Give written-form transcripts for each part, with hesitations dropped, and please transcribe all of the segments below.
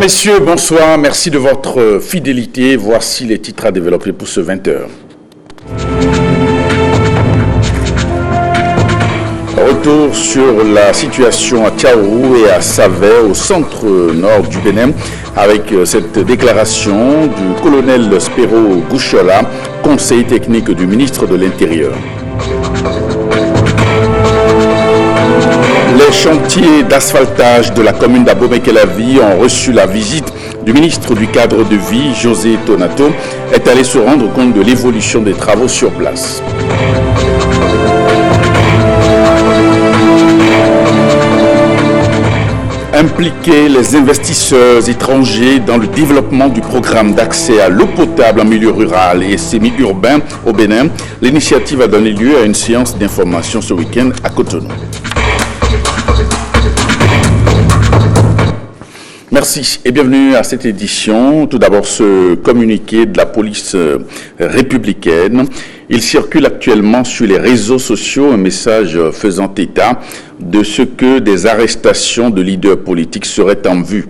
messieurs, bonsoir. Merci de votre fidélité. Voici les titres à développer pour ce 20h. Retour sur la situation à Tchaourou et à Savè, au centre-nord du Bénin, avec cette déclaration du colonel Spero Gouchola, conseiller technique du ministre de l'Intérieur. Les chantiers d'asphaltage de la commune d'Abomey-Calavi ont reçu la visite du ministre du cadre de vie, José Tonato, est allé se rendre compte de l'évolution des travaux sur place. Impliquer les investisseurs étrangers dans le développement du programme d'accès à l'eau potable en milieu rural et semi-urbain au Bénin, l'initiative a donné lieu à une séance d'information ce week-end à Cotonou. Merci et bienvenue à cette édition. Tout d'abord, ce communiqué de la police républicaine. Il circule actuellement sur les réseaux sociaux un message faisant état de ce que des arrestations de leaders politiques seraient en vue.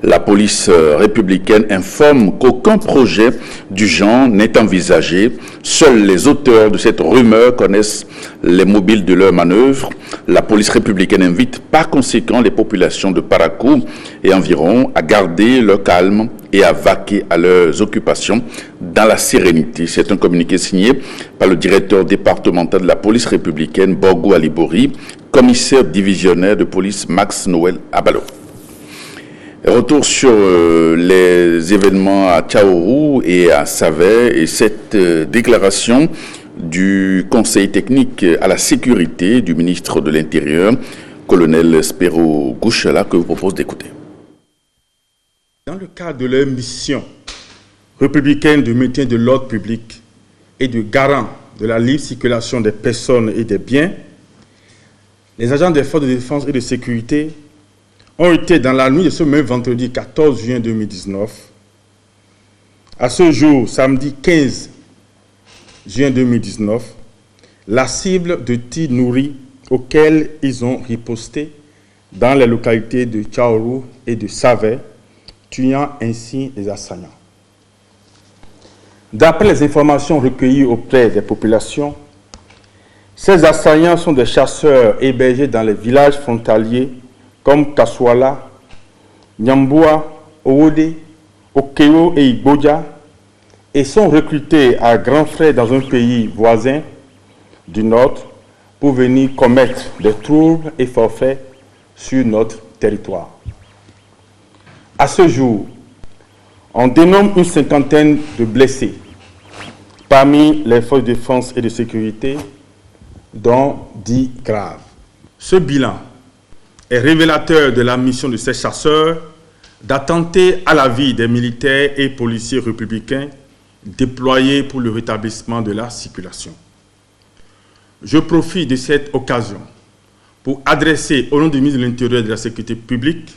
La police républicaine informe qu'aucun projet du genre n'est envisagé. Seuls les auteurs de cette rumeur connaissent les mobiles de leur manœuvre. La police républicaine invite par conséquent les populations de Parakou et environ à garder leur calme et à vaquer à leurs occupations dans la sérénité. C'est un communiqué signé par le directeur départemental de la police républicaine, Borgo Alibori, commissaire divisionnaire de police Max Noël Abalo. Retour sur les événements à Tchaourou et à Savè et cette déclaration du conseil technique à la sécurité du ministre de l'Intérieur, colonel Spero Gouchola, que je vous propose d'écouter. Dans le cadre de leur mission républicaine de maintien de l'ordre public et de garant de la libre circulation des personnes et des biens, les agents des forces de défense et de sécurité ont été dans la nuit de ce même vendredi 14 juin 2019, à ce jour, samedi 15 juin 2019, la cible de tirs nourris auxquels ils ont riposté dans les localités de Tchaourou et de Savè, tuant ainsi les assaillants. D'après les informations recueillies auprès des populations, ces assaillants sont des chasseurs hébergés dans les villages frontaliers comme Kaswala, Nyamboua, Owode, Okeo et Igboja et sont recrutés à grands frais dans un pays voisin du Nord pour venir commettre des troubles et forfaits sur notre territoire. À ce jour, on dénombre une cinquantaine de blessés parmi les forces de défense et de sécurité, dont 10 graves. Ce bilan est révélateur de la mission de ces chasseurs d'attenter à la vie des militaires et policiers républicains déployés pour le rétablissement de la circulation. Je profite de cette occasion pour adresser au nom du ministre de l'Intérieur et de la Sécurité publique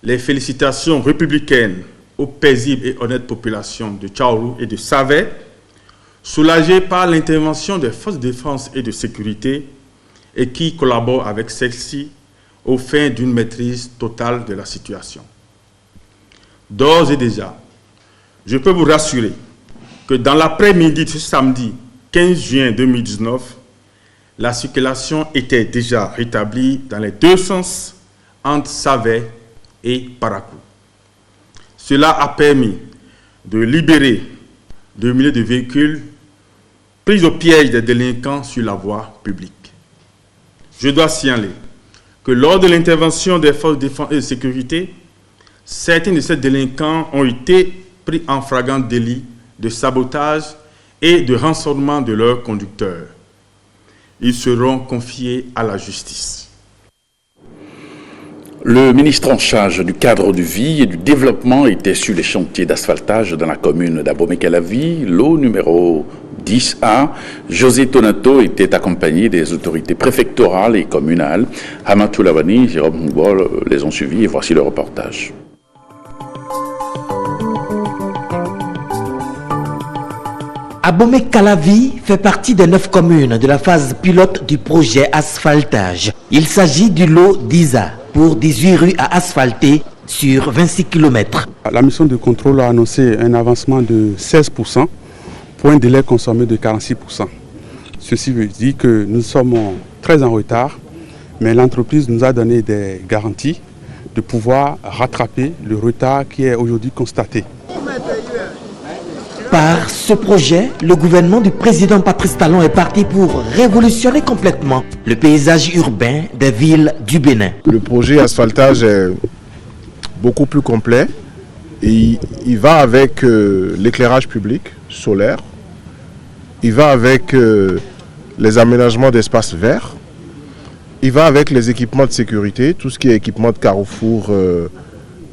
les félicitations républicaines aux paisibles et honnêtes populations de Tchaourou et de Savè, soulagées par l'intervention des forces de défense et de sécurité et qui collaborent avec celles-ci aux fins d'une maîtrise totale de la situation. D'ores et déjà, je peux vous rassurer que dans l'après-midi de ce samedi 15 juin 2019, la circulation était déjà rétablie dans les deux sens entre Savè et Parakou. Cela a permis de libérer des milliers de véhicules pris au piège des délinquants sur la voie publique. Je dois signaler que lors de l'intervention des forces de défense et de sécurité, certains de ces délinquants ont été pris en flagrant délit de sabotage et de rançonnement de leurs conducteurs. Ils seront confiés à la justice. Le ministre en charge du cadre de vie et du développement était sur les chantiers d'asphaltage dans la commune d'Abomey-Calavi, lot numéro 10A. José Tonato était accompagné des autorités préfectorales et communales. Hamatou Lavani, Jérôme Moubol les ont suivis et voici le reportage. Abomey-Calavi fait partie des 9 communes de la phase pilote du projet asphaltage. Il s'agit du lot d'ISA pour 18 rues à asphalter sur 26 km. La mission de contrôle a annoncé un avancement de 16% pour un délai consommé de 46%. Ceci veut dire que nous sommes très en retard, mais l'entreprise nous a donné des garanties de pouvoir rattraper le retard qui est aujourd'hui constaté. Par ce projet, le gouvernement du président Patrice Talon est parti pour révolutionner complètement le paysage urbain des villes du Bénin. Le projet asphaltage est beaucoup plus complet et il va avec l'éclairage public solaire, il va avec les aménagements d'espaces verts, il va avec les équipements de sécurité, tout ce qui est équipement de carrefour,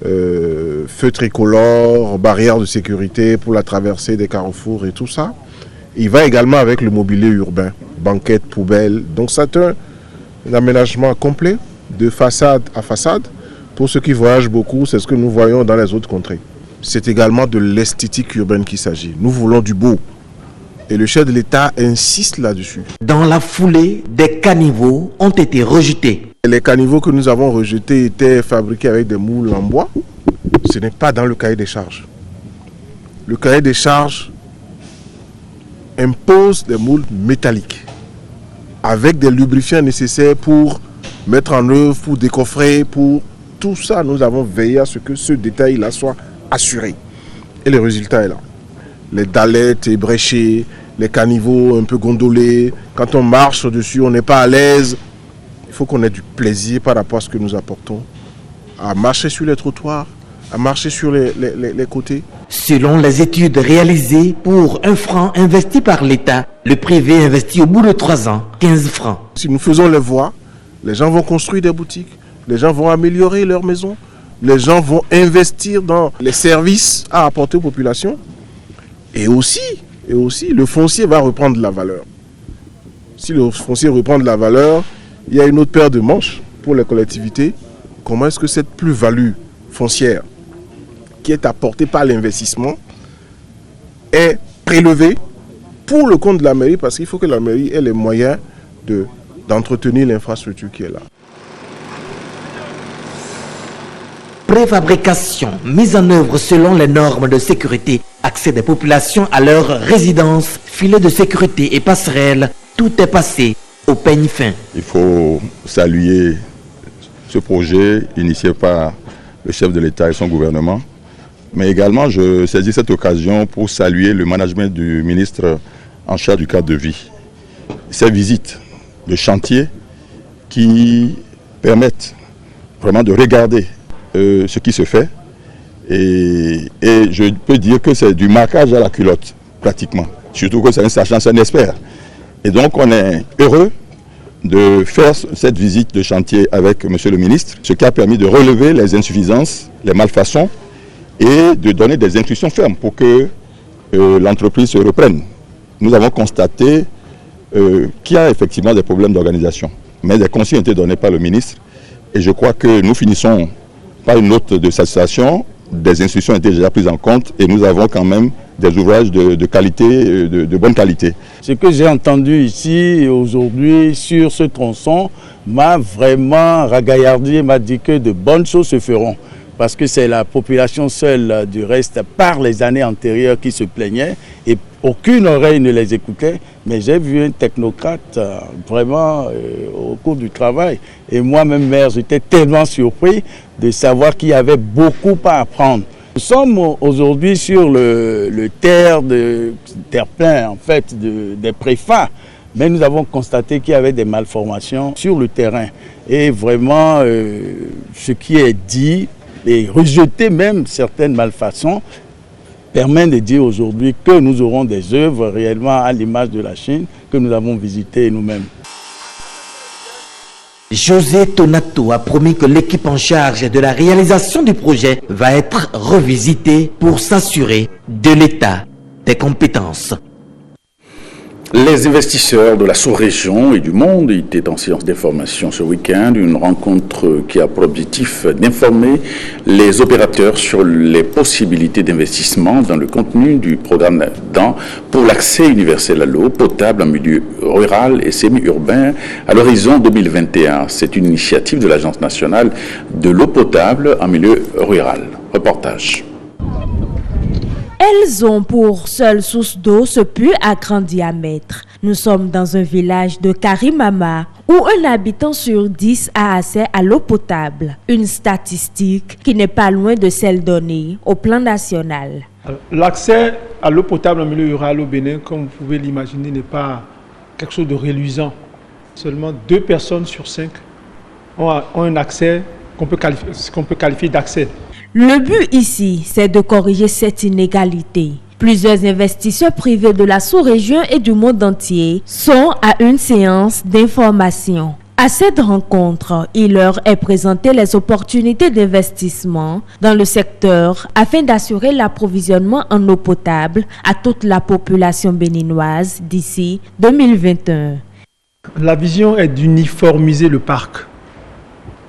feux tricolores, barrières de sécurité pour la traversée des carrefours et tout ça. Il va également avec le mobilier urbain, banquettes, poubelles. Donc c'est un aménagement complet de façade à façade. Pour ceux qui voyagent beaucoup, c'est ce que nous voyons dans les autres contrées. C'est également de l'esthétique urbaine qu'il s'agit. Nous voulons du beau. Et le chef de l'État insiste là-dessus. Dans la foulée, des caniveaux ont été rejetés. Les caniveaux que nous avons rejetés étaient fabriqués avec des moules en bois. Ce n'est pas dans le cahier des charges. Le cahier des charges impose des moules métalliques avec des lubrifiants nécessaires pour mettre en œuvre, pour décoffrer, pour tout ça. Nous avons veillé à ce que ce détail-là soit assuré. Et le résultat est là. Les dallettes ébréchées, les caniveaux un peu gondolés. Quand on marche dessus, on n'est pas à l'aise. Il faut qu'on ait du plaisir par rapport à ce que nous apportons, à marcher sur les trottoirs, à marcher sur les côtés. Selon les études réalisées, pour 1 franc investi par l'État, le privé investit au bout de 3 ans 15 francs. Si nous faisons les voies, les gens vont construire des boutiques, les gens vont améliorer leur maison, les gens vont investir dans les services à apporter aux populations. Et aussi, le foncier va reprendre de la valeur. Si le foncier reprend de la valeur, il y a une autre paire de manches pour les collectivités. Comment est-ce que cette plus-value foncière qui est apportée par l'investissement est prélevée pour le compte de la mairie, parce qu'il faut que la mairie ait les moyens d'entretenir l'infrastructure qui est là. Préfabrication, mise en œuvre selon les normes de sécurité, accès des populations à leur résidence, filets de sécurité et passerelles, tout est passé au peigne fin. Il faut saluer ce projet initié par le chef de l'État et son gouvernement. Mais également, je saisis cette occasion pour saluer le management du ministre en charge du cadre de vie. Ces visites de chantier qui permettent vraiment de regarder ce qui se fait. Et je peux dire que c'est du marquage à la culotte, pratiquement. Surtout que c'est un sachant, c'est un expert. Et donc, on est heureux de faire cette visite de chantier avec M. le ministre, ce qui a permis de relever les insuffisances, les malfaçons et de donner des instructions fermes pour que l'entreprise se reprenne. Nous avons constaté qu'il y a effectivement des problèmes d'organisation, mais des consignes ont été données par le ministre et je crois que nous finissons par une note de satisfaction. Des instructions ont été déjà prises en compte et nous avons quand même des ouvrages de qualité, de bonne qualité. Ce que j'ai entendu ici aujourd'hui sur ce tronçon m'a vraiment ragaillardi, m'a dit que de bonnes choses se feront. Parce que c'est la population seule, du reste, par les années antérieures qui se plaignait et aucune oreille ne les écoutait. Mais j'ai vu un technocrate vraiment au cours du travail. Et moi-même, maire, j'étais tellement surpris de savoir qu'il y avait beaucoup à apprendre. Nous sommes aujourd'hui sur le terre-plein, en fait, des préfats. Mais nous avons constaté qu'il y avait des malformations sur le terrain. Et vraiment, ce qui est dit, et rejeter même certaines malfaçons, permet de dire aujourd'hui que nous aurons des œuvres réellement à l'image de la Chine que nous avons visitées nous-mêmes. José Tonato a promis que l'équipe en charge de la réalisation du projet va être revisitée pour s'assurer de l'état des compétences. Les investisseurs de la sous-région et du monde étaient en séance d'information ce week-end, une rencontre qui a pour objectif d'informer les opérateurs sur les possibilités d'investissement dans le contenu du programme d'ADAN pour l'accès universel à l'eau potable en milieu rural et semi-urbain à l'horizon 2021. C'est une initiative de l'Agence nationale de l'eau potable en milieu rural. Reportage. Elles ont pour seule source d'eau ce puits à grand diamètre. Nous sommes dans un village de Karimama où un habitant sur 10 a accès à l'eau potable. Une statistique qui n'est pas loin de celle donnée au plan national. L'accès à l'eau potable en milieu rural au Bénin, comme vous pouvez l'imaginer, n'est pas quelque chose de reluisant. Seulement 2 personnes sur 5 ont un accès qu'on peut qualifier d'accès. Le but ici, c'est de corriger cette inégalité. Plusieurs investisseurs privés de la sous-région et du monde entier sont à une séance d'information. À cette rencontre, il leur est présenté les opportunités d'investissement dans le secteur afin d'assurer l'approvisionnement en eau potable à toute la population béninoise d'ici 2021. La vision est d'uniformiser le parc.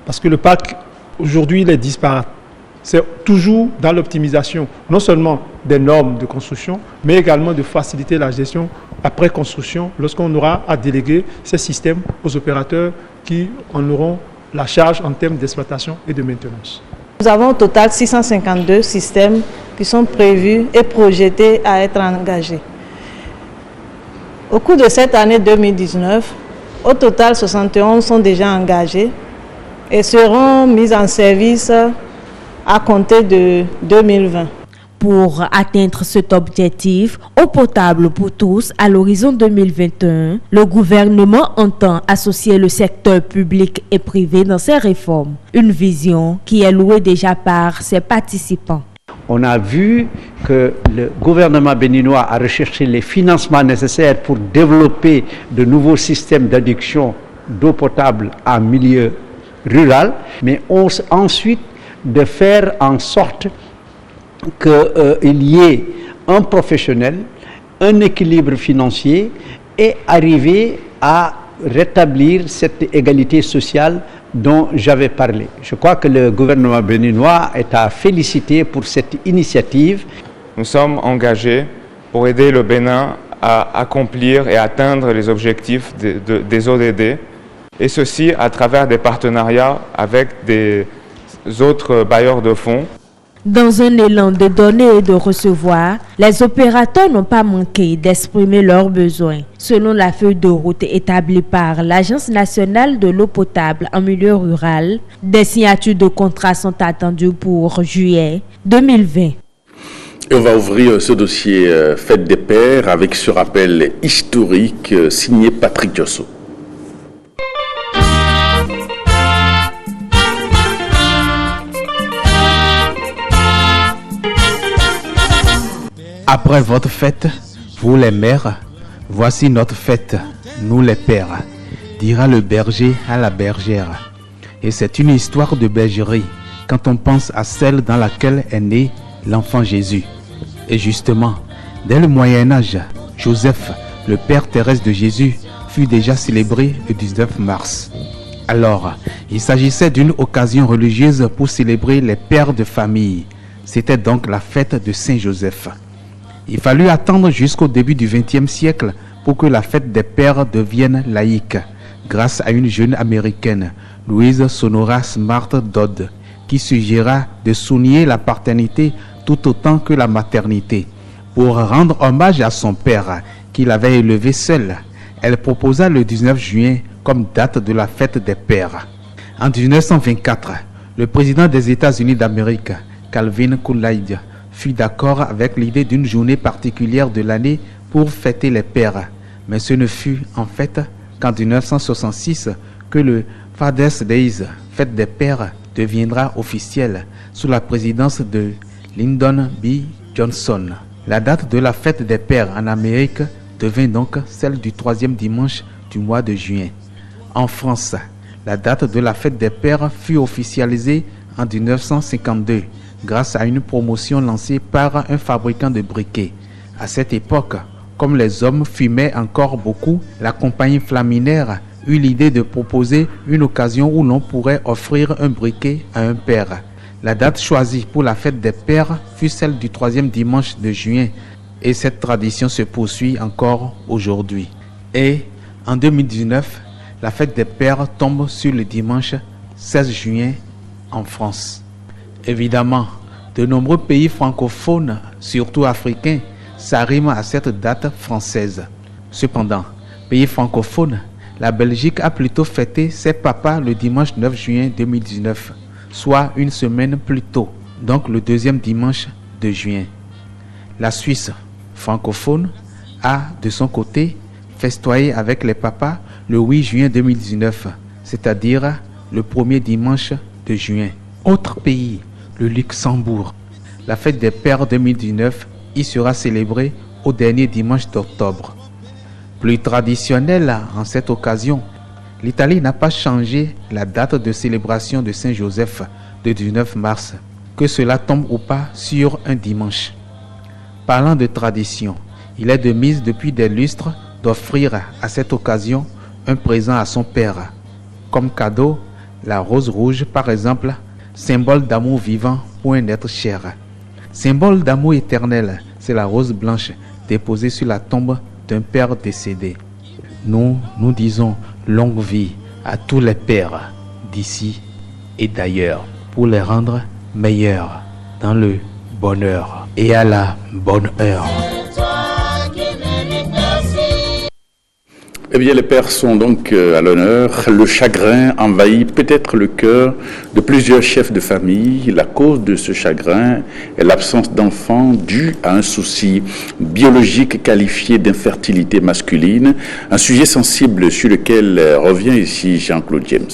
Parce que le parc, aujourd'hui, il est disparate. C'est toujours dans l'optimisation, non seulement des normes de construction, mais également de faciliter la gestion après construction lorsqu'on aura à déléguer ces systèmes aux opérateurs qui en auront la charge en termes d'exploitation et de maintenance. Nous avons au total 652 systèmes qui sont prévus et projetés à être engagés. Au cours de cette année 2019, au total 71 sont déjà engagés et seront mis en service à compter de 2020. Pour atteindre cet objectif, eau potable pour tous à l'horizon 2021, le gouvernement entend associer le secteur public et privé dans ces réformes. Une vision qui est louée déjà par ses participants. On a vu que le gouvernement béninois a recherché les financements nécessaires pour développer de nouveaux systèmes d'adduction d'eau potable en milieu rural, mais ensuite de faire en sorte qu'il y ait un professionnel, un équilibre financier et arriver à rétablir cette égalité sociale dont j'avais parlé. Je crois que le gouvernement béninois est à féliciter pour cette initiative. Nous sommes engagés pour aider le Bénin à accomplir et atteindre les objectifs des ODD, et ceci à travers des partenariats avec des autres bailleurs de fonds. Dans un élan de donner et de recevoir, les opérateurs n'ont pas manqué d'exprimer leurs besoins. Selon la feuille de route établie par l'Agence nationale de l'eau potable en milieu rural, des signatures de contrats sont attendues pour juillet 2020. Et on va ouvrir ce dossier Fête des Pères avec ce rappel historique signé Patrick Diosso. Après votre fête, vous les mères, voici notre fête, nous les pères, dira le berger à la bergère. Et c'est une histoire de bergerie, quand on pense à celle dans laquelle est né l'enfant Jésus. Et justement, dès le Moyen-Âge, Joseph, le père terrestre de Jésus, fut déjà célébré le 19 mars. Alors, il s'agissait d'une occasion religieuse pour célébrer les pères de famille. C'était donc la fête de Saint-Joseph. Il fallut attendre jusqu'au début du XXe siècle pour que la fête des pères devienne laïque, grâce à une jeune américaine, Louise Sonora Smart Dodd, qui suggéra de souligner la paternité tout autant que la maternité. Pour rendre hommage à son père, qu'il avait élevé seul, elle proposa le 19 juin comme date de la fête des pères. En 1924, le président des États-Unis d'Amérique, Calvin Coolidge, fut d'accord avec l'idée d'une journée particulière de l'année pour fêter les pères. Mais ce ne fut en fait qu'en 1966 que le Father's Day, fête des pères, deviendra officiel sous la présidence de Lyndon B. Johnson. La date de la fête des pères en Amérique devint donc celle du 3e dimanche du mois de juin. En France, la date de la fête des pères fut officialisée en 1952 grâce à une promotion lancée par un fabricant de briquets. À cette époque, Comme les hommes fumaient encore beaucoup, la compagnie Flaminaire eut l'idée de proposer une occasion où l'on pourrait offrir un briquet à un père. La date choisie pour la fête des pères fut celle du 3e dimanche de juin et cette tradition se poursuit encore aujourd'hui. Et en 2019, la fête des pères tombe sur le dimanche 16 juin en France. Évidemment, de nombreux pays francophones, surtout africains, s'arriment à cette date française. Cependant, pays francophones, la Belgique a plutôt fêté ses papas le dimanche 9 juin 2019, soit une semaine plus tôt, donc le 2e dimanche de juin. La Suisse francophone a, de son côté, festoyé avec les papas le 8 juin 2019, c'est-à-dire le 1er dimanche de juin. Autre pays, le Luxembourg. La fête des pères 2019 y sera célébrée au dernier dimanche d'octobre. Plus traditionnel en cette occasion, l'Italie n'a pas changé la date de célébration de Saint-Joseph de 19 mars, que cela tombe ou pas sur un dimanche. Parlant de tradition, il est de mise depuis des lustres d'offrir à cette occasion un présent à son père. Comme cadeau, la rose rouge par exemple, symbole d'amour vivant pour un être cher. Symbole d'amour éternel, c'est la rose blanche déposée sur la tombe d'un père décédé. Nous disons longue vie à tous les pères d'ici et d'ailleurs pour les rendre meilleurs dans le bonheur et à la bonne heure. Eh bien, les pères sont donc à l'honneur. Le chagrin envahit peut-être le cœur de plusieurs chefs de famille. La cause de ce chagrin est l'absence d'enfants due à un souci biologique qualifié d'infertilité masculine, un sujet sensible sur lequel revient ici Jean-Claude James.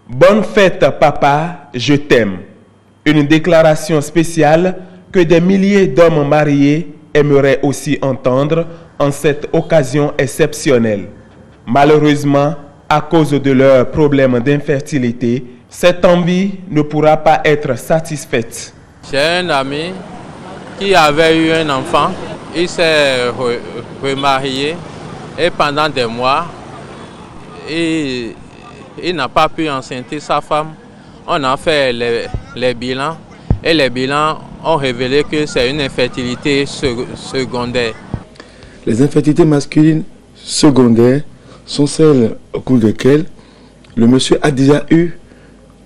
Bonne fête, papa, je t'aime. Une déclaration spéciale que des milliers d'hommes mariés aimeraient aussi entendre en cette occasion exceptionnelle. Malheureusement, à cause de leurs problèmes d'infertilité, cette envie ne pourra pas être satisfaite. J'ai un ami qui avait eu un enfant, il s'est remarié et pendant des mois, il n'a pas pu enceinter sa femme. On a fait les bilans et les bilans ont révélé que c'est une infertilité secondaire. Les infertilités masculines secondaires sont celles au cours desquelles le monsieur a déjà eu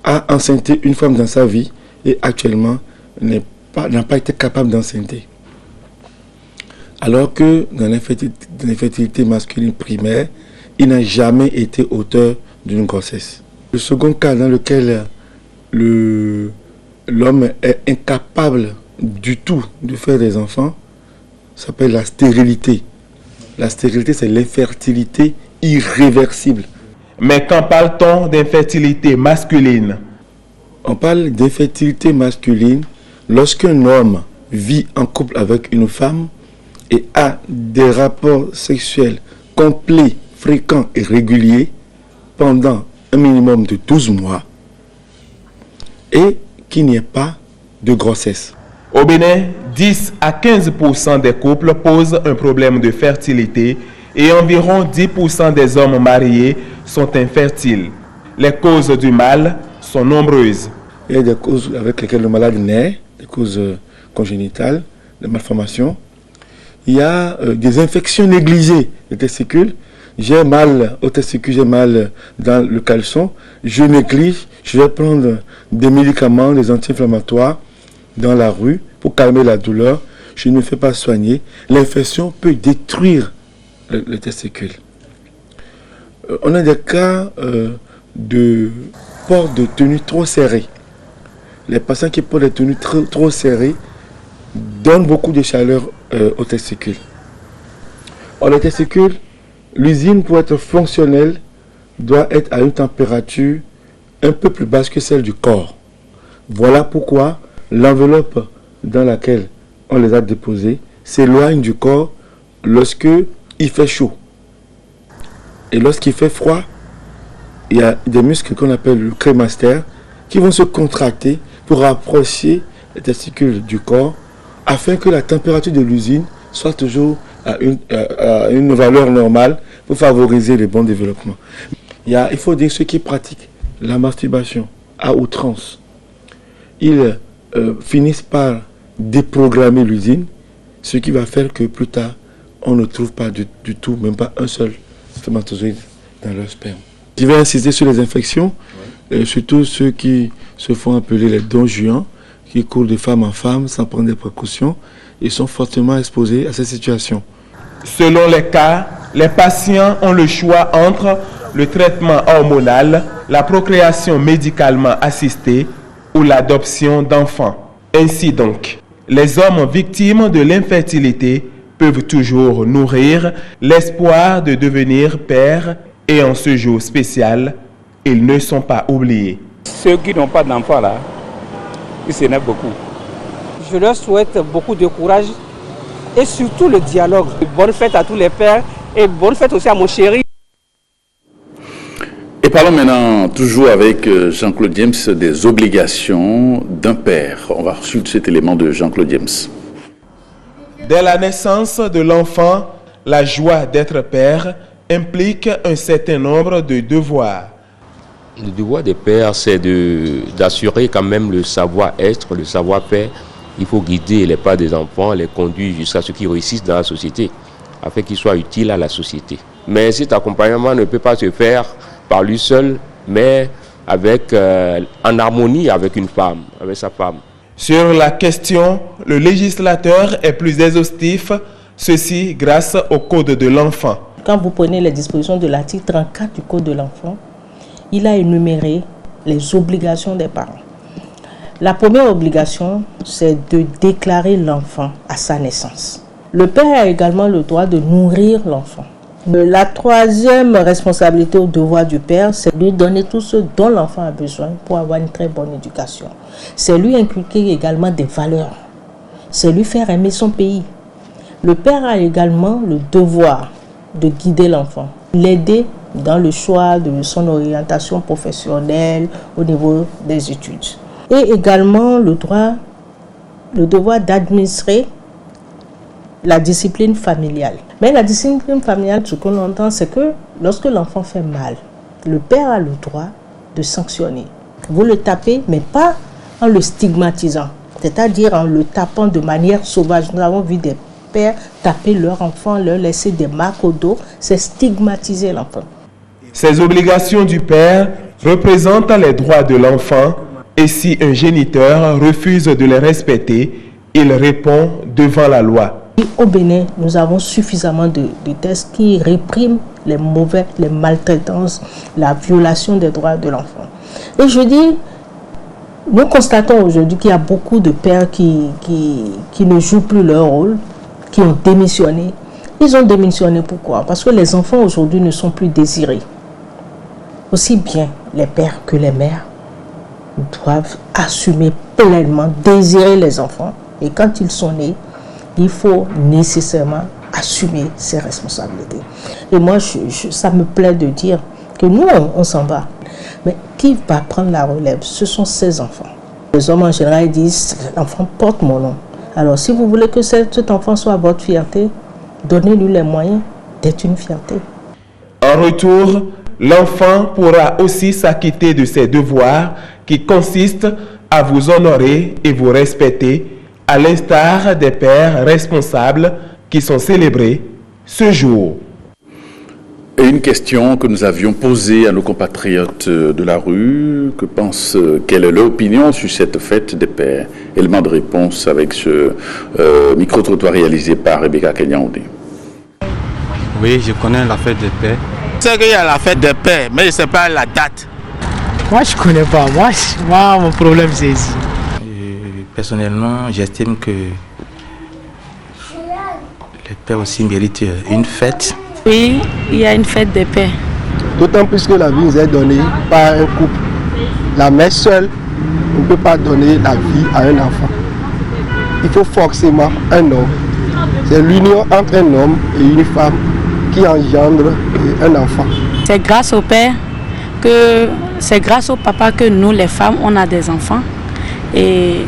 à enceinter une femme dans sa vie et actuellement n'a pas été capable d'enceinter. Alors que dans l'infertilité masculine primaire, il n'a jamais été auteur d'une grossesse. Le second cas dans lequel l'homme est incapable du tout de faire des enfants s'appelle la stérilité. La stérilité, c'est l'infertilité irréversible. Mais quand parle-t-on d'infertilité masculine? On parle d'infertilité masculine lorsqu'un homme vit en couple avec une femme et a des rapports sexuels complets, fréquents et réguliers pendant un minimum de 12 mois et qu'il n'y ait pas de grossesse. Au Bénin, 10 à 15% des couples posent un problème de fertilité et environ 10% des hommes mariés sont infertiles. Les causes du mal sont nombreuses. Il y a des causes avec lesquelles le malade naît, des causes congénitales, des malformations. Il y a des infections négligées des testicules. J'ai mal au testicule, j'ai mal dans le caleçon. Je néglige, je vais prendre des médicaments, des anti-inflammatoires dans la rue pour calmer la douleur. Je ne me fais pas soigner. L'infection peut détruire le testicule. On a des cas de port de tenue trop serrée. Les patients qui portent des tenues trop serrées donnent beaucoup de chaleur au testicule. Or, le testicule, l'usine pour être fonctionnelle doit être à une température un peu plus basse que celle du corps. Voilà pourquoi l'enveloppe dans laquelle on les a déposés s'éloigne du corps lorsque il fait chaud. Et lorsqu'il fait froid, il y a des muscles qu'on appelle le crémaster qui vont se contracter pour rapprocher les testicules du corps afin que la température de l'usine soit toujours à une valeur normale pour favoriser le bon développement. Il faut dire ceux qui pratiquent la masturbation à outrance, ils finissent par déprogrammer l'usine, ce qui va faire que plus tard, on ne trouve pas du tout, même pas un seul spermatozoïde dans leur sperme. Je vais insister sur les infections, surtout ceux qui se font appeler les don Juan, qui courent de femme en femme sans prendre des précautions, ils sont fortement exposés à cette situation. Selon les cas, les patients ont le choix entre le traitement hormonal, la procréation médicalement assistée ou l'adoption d'enfants. Ainsi donc, les hommes victimes de l'infertilité peuvent toujours nourrir l'espoir de devenir père et en ce jour spécial, ils ne sont pas oubliés. Ceux qui n'ont pas d'enfants là, ils s'énervent beaucoup. Je leur souhaite beaucoup de courage et surtout le dialogue. Bonne fête à tous les pères et bonne fête aussi à mon chéri. Et parlons maintenant toujours avec Jean-Claude James des obligations d'un père. On va suivre cet élément de Jean-Claude James. Dès la naissance de l'enfant, la joie d'être père implique un certain nombre de devoirs. Le devoir des pères, c'est d'assurer quand même le savoir-être, le savoir-faire. Il faut guider les pas des enfants, les conduire jusqu'à ce qu'ils réussissent dans la société, afin qu'ils soient utiles à la société. Mais cet accompagnement ne peut pas se faire par lui seul, mais en harmonie avec une femme, avec sa femme. Sur la question, le législateur est plus exhaustif, ceci grâce au Code de l'enfant. Quand vous prenez les dispositions de l'article 34 du Code de l'enfant, il a énuméré les obligations des parents. La première obligation, c'est de déclarer l'enfant à sa naissance. Le père a également le droit de nourrir l'enfant. La troisième responsabilité ou devoir du père, c'est lui donner tout ce dont l'enfant a besoin pour avoir une très bonne éducation. C'est lui inculquer également des valeurs. C'est lui faire aimer son pays. Le père a également le devoir de guider l'enfant, l'aider dans le choix de son orientation professionnelle au niveau des études. Et également le devoir d'administrer la discipline familiale. Mais la discipline familiale, ce qu'on entend, c'est que lorsque l'enfant fait mal, le père a le droit de sanctionner. Vous le tapez, mais pas en le stigmatisant, c'est-à-dire en le tapant de manière sauvage. Nous avons vu des pères taper leur enfant, leur laisser des marques au dos, c'est stigmatiser l'enfant. Ces obligations du père représentent les droits de l'enfant et si un géniteur refuse de les respecter, il répond devant la loi. Au Bénin, nous avons suffisamment de textes qui répriment les maltraitances, la violation des droits de l'enfant. Et je dis, nous constatons aujourd'hui qu'il y a beaucoup de pères qui ne jouent plus leur rôle, qui ont démissionné. Ils ont démissionné pourquoi? Parce que les enfants aujourd'hui ne sont plus désirés. Aussi bien les pères que les mères doivent assumer pleinement, désirer les enfants. Et quand ils sont nés, il faut nécessairement assumer ses responsabilités. Et moi, ça me plaît de dire que nous, on s'en va. Mais qui va prendre la relève? Ce sont ces enfants. Les hommes en général disent, l'enfant porte mon nom. Alors si vous voulez que cet enfant soit votre fierté, donnez-lui les moyens d'être une fierté. En retour, l'enfant pourra aussi s'acquitter de ses devoirs qui consistent à vous honorer et vous respecter, à l'instar des pères responsables qui sont célébrés ce jour. Et une question que nous avions posée à nos compatriotes de la rue, quelle est leur opinion sur cette fête des pères? Élément de réponse avec ce micro-trottoir réalisé par Rebecca Kenyaoundé. Oui, je connais la fête des pères. Je sais qu'il y a la fête des pères, mais je ne sais pas la date. Moi, je ne connais pas. Moi, mon problème, c'est ici. Personnellement, j'estime que les pères aussi méritent une fête. Oui, il y a une fête des pères. D'autant plus que la vie nous est donnée par un couple. La mère seule ne peut pas donner la vie à un enfant. Il faut forcément un homme. C'est l'union entre un homme et une femme qui engendre un enfant. C'est grâce au père c'est grâce au papa que nous, les femmes, on a des enfants. Et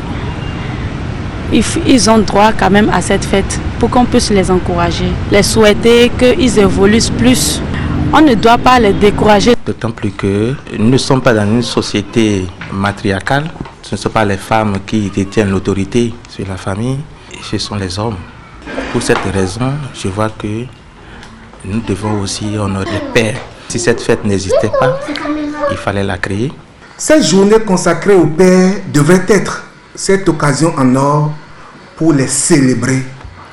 Ils ont droit quand même à cette fête pour qu'on puisse les encourager, les souhaiter qu'ils évoluent plus. On ne doit pas les décourager. D'autant plus que nous ne sommes pas dans une société matriarcale. Ce ne sont pas les femmes qui détiennent l'autorité sur la famille, ce sont les hommes. Pour cette raison, je vois que nous devons aussi honorer les pères. Si cette fête n'existait pas, il fallait la créer. Cette journée consacrée aux pères devrait être cette occasion en or pour les célébrer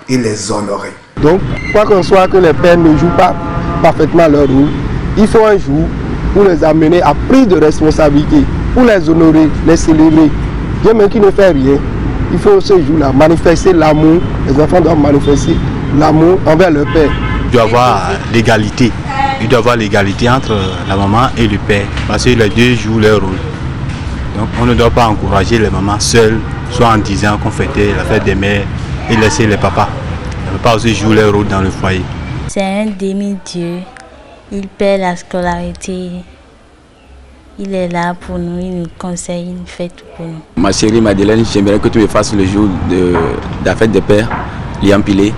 et les honorer. Donc, quoi qu'on soit que les pères ne jouent pas parfaitement leur rôle, il faut un jour pour les amener à prise de responsabilité, pour les honorer, les célébrer. Bien même qu'ils ne font rien, il faut ce jour-là manifester l'amour. Les enfants doivent manifester l'amour envers leur père. Il doit y avoir l'égalité. Il doit y avoir l'égalité entre la maman et le père, parce que les deux jouent leur rôle. Donc on ne doit pas encourager les mamans seules, soit en disant qu'on fêtait la fête des mères et laisser les papas. Les papas aussi jouent leur rôle dans le foyer. C'est un demi-dieu. Il paie la scolarité. Il est là pour nous, il nous conseille, il fait tout pour nous. Ma chérie Madeleine, j'aimerais que tu me fasses le jour de la fête des pères, l'Yampilé,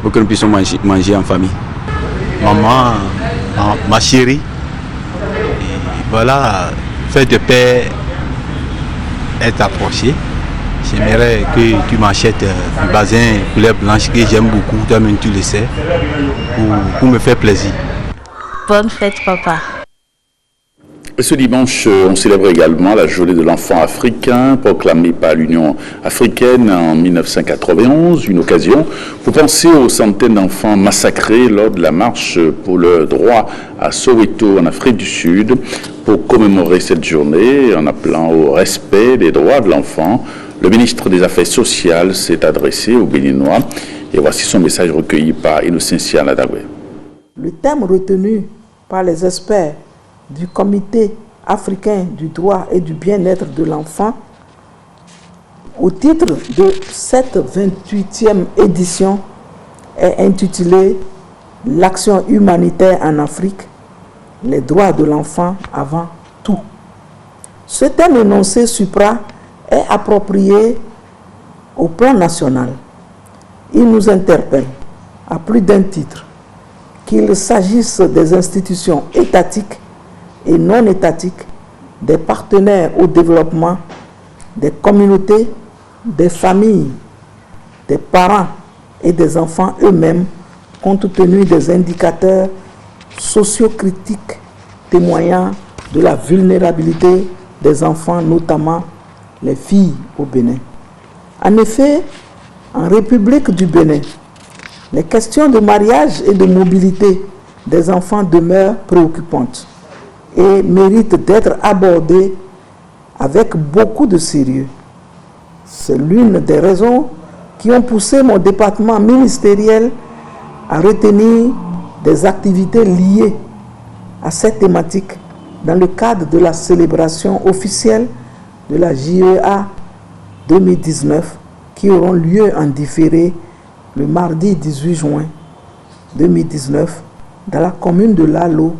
pour que nous puissions manger en famille. Maman, ma chérie, et voilà, fête de père est approchée. J'aimerais que tu m'achètes du bazin couleur blanche que j'aime beaucoup, toi-même tu le sais, pour me faire plaisir. Bonne fête, papa. Ce dimanche, on célèbre également la journée de l'enfant africain, proclamée par l'Union africaine en 1991, une occasion pour penser aux centaines d'enfants massacrés lors de la marche pour le droit à Soweto en Afrique du Sud. Pour commémorer cette journée, en appelant au respect des droits de l'enfant, le ministre des Affaires sociales s'est adressé aux Béninois. Et voici son message recueilli par Innocentia Ladagwe. Le thème retenu par les experts du Comité africain du droit et du bien-être de l'enfant au titre de cette 28e édition est intitulé « L'action humanitaire en Afrique, les droits de l'enfant avant tout ». Ce thème énoncé supra est approprié au plan national. Il nous interpelle à plus d'un titre, qu'il s'agisse des institutions étatiques et non étatiques, des partenaires au développement, des communautés, des familles, des parents et des enfants eux-mêmes, compte tenu des indicateurs sociocritiques témoignant de la vulnérabilité des enfants, notamment les filles au Bénin. En effet, en République du Bénin, les questions de mariage et de mobilité des enfants demeurent préoccupantes et méritent d'être abordées avec beaucoup de sérieux. C'est l'une des raisons qui ont poussé mon département ministériel à retenir des activités liées à cette thématique dans le cadre de la célébration officielle de la JEA 2019 qui auront lieu en différé le mardi 18 juin 2019 dans la commune de Lalo,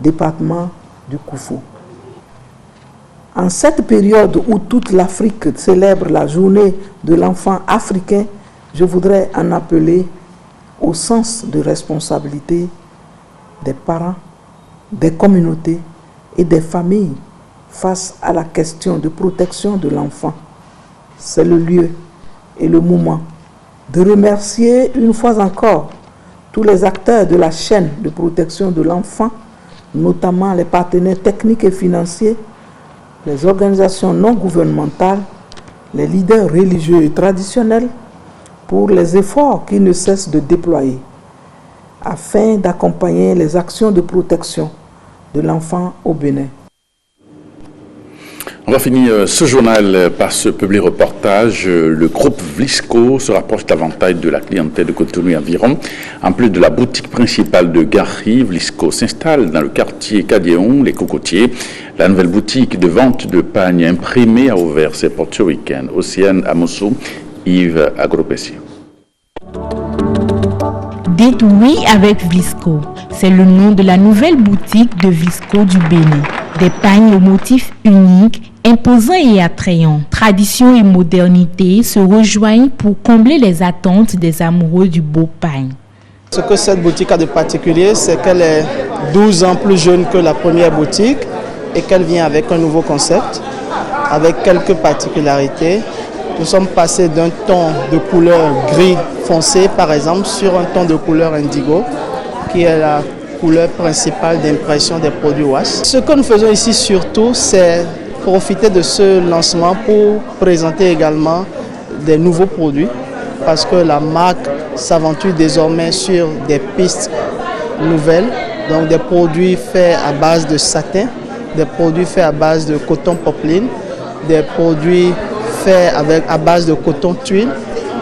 département du Koufou. En cette période où toute l'Afrique célèbre la journée de l'enfant africain, je voudrais en appeler au sens de responsabilité des parents, des communautés et des familles face à la question de protection de l'enfant. C'est le lieu et le moment de remercier une fois encore tous les acteurs de la chaîne de protection de l'enfant, notamment les partenaires techniques et financiers, les organisations non gouvernementales, les leaders religieux et traditionnels, pour les efforts qu'ils ne cessent de déployer afin d'accompagner les actions de protection de l'enfant au Bénin. On va finir ce journal par ce public reportage. Le groupe Vlisco se rapproche davantage de la clientèle de Cotonou environ. En plus de la boutique principale de Gary, Vlisco s'installe dans le quartier Cadéon, les Cocotiers. La nouvelle boutique de vente de pagnes imprimés a ouvert ses portes ce week-end. Océane Amosso, Yves Agropessier. Dites oui avec Vlisco. C'est le nom de la nouvelle boutique de Vlisco du Bénin. Des pagnes au motif unique Imposant et attrayant, tradition et modernité se rejoignent pour combler les attentes des amoureux du beau pain. Ce que cette boutique a de particulier, c'est qu'elle est 12 ans plus jeune que la première boutique et qu'elle vient avec un nouveau concept, avec quelques particularités. Nous sommes passés d'un ton de couleur gris foncé, par exemple, sur un ton de couleur indigo, qui est la couleur principale d'impression des produits WAS. Ce que nous faisons ici surtout, c'est profiter de ce lancement pour présenter également des nouveaux produits, parce que la marque s'aventure désormais sur des pistes nouvelles, donc des produits faits à base de satin, des produits faits à base de coton popeline, des produits faits à base de coton tuile,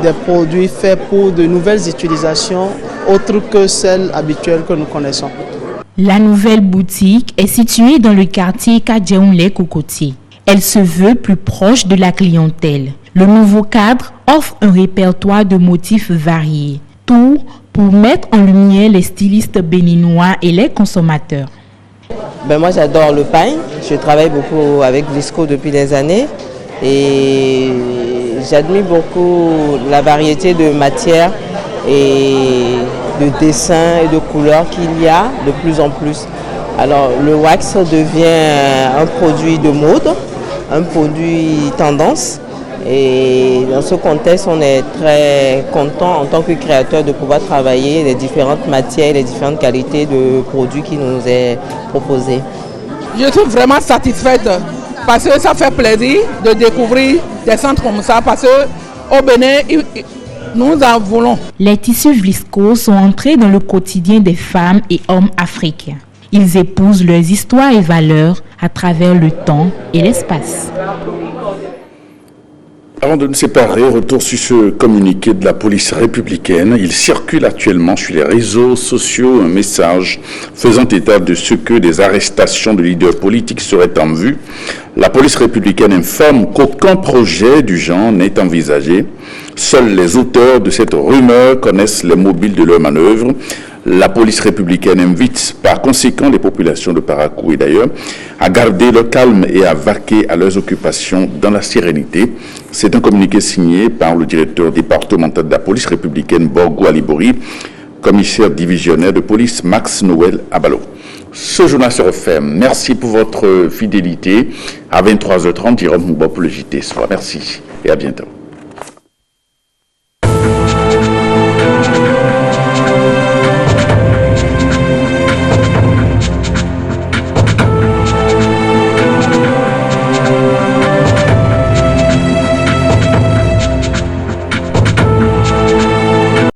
des produits faits pour de nouvelles utilisations autres que celles habituelles que nous connaissons. La nouvelle boutique est située dans le quartier Kadjaounlé-Cocotier. Elle se veut plus proche de la clientèle. Le nouveau cadre offre un répertoire de motifs variés, tout pour mettre en lumière les stylistes béninois et les consommateurs. Moi j'adore le pain, je travaille beaucoup avec Visco depuis des années et j'admire beaucoup la variété de matières et de dessins et de couleurs qu'il y a de plus en plus. Alors le wax devient un produit de mode, un produit tendance et dans ce contexte on est très content en tant que créateur de pouvoir travailler les différentes matières, les différentes qualités de produits qui nous est proposés. Je suis vraiment satisfaite parce que ça fait plaisir de découvrir des centres comme ça parce qu'au Bénin, nous en voulons. Les tissus Vlisco sont entrés dans le quotidien des femmes et hommes africains. Ils épousent leurs histoires et valeurs à travers le temps et l'espace. Avant de nous séparer, retour sur ce communiqué de la police républicaine. Il circule actuellement sur les réseaux sociaux un message faisant état de ce que des arrestations de leaders politiques seraient en vue. La police républicaine informe qu'aucun projet du genre n'est envisagé. Seuls les auteurs de cette rumeur connaissent les mobiles de leur manœuvre. La police républicaine invite par conséquent les populations de Parakou et d'ailleurs à garder le calme et à vaquer à leurs occupations dans la sérénité. C'est un communiqué signé par le directeur départemental de la police républicaine Borgo Alibori, commissaire divisionnaire de police Max Noël Abalo. Ce journal se referme. Merci pour votre fidélité. À 23h30, Jérôme Mouba pour le JT. Merci et à bientôt.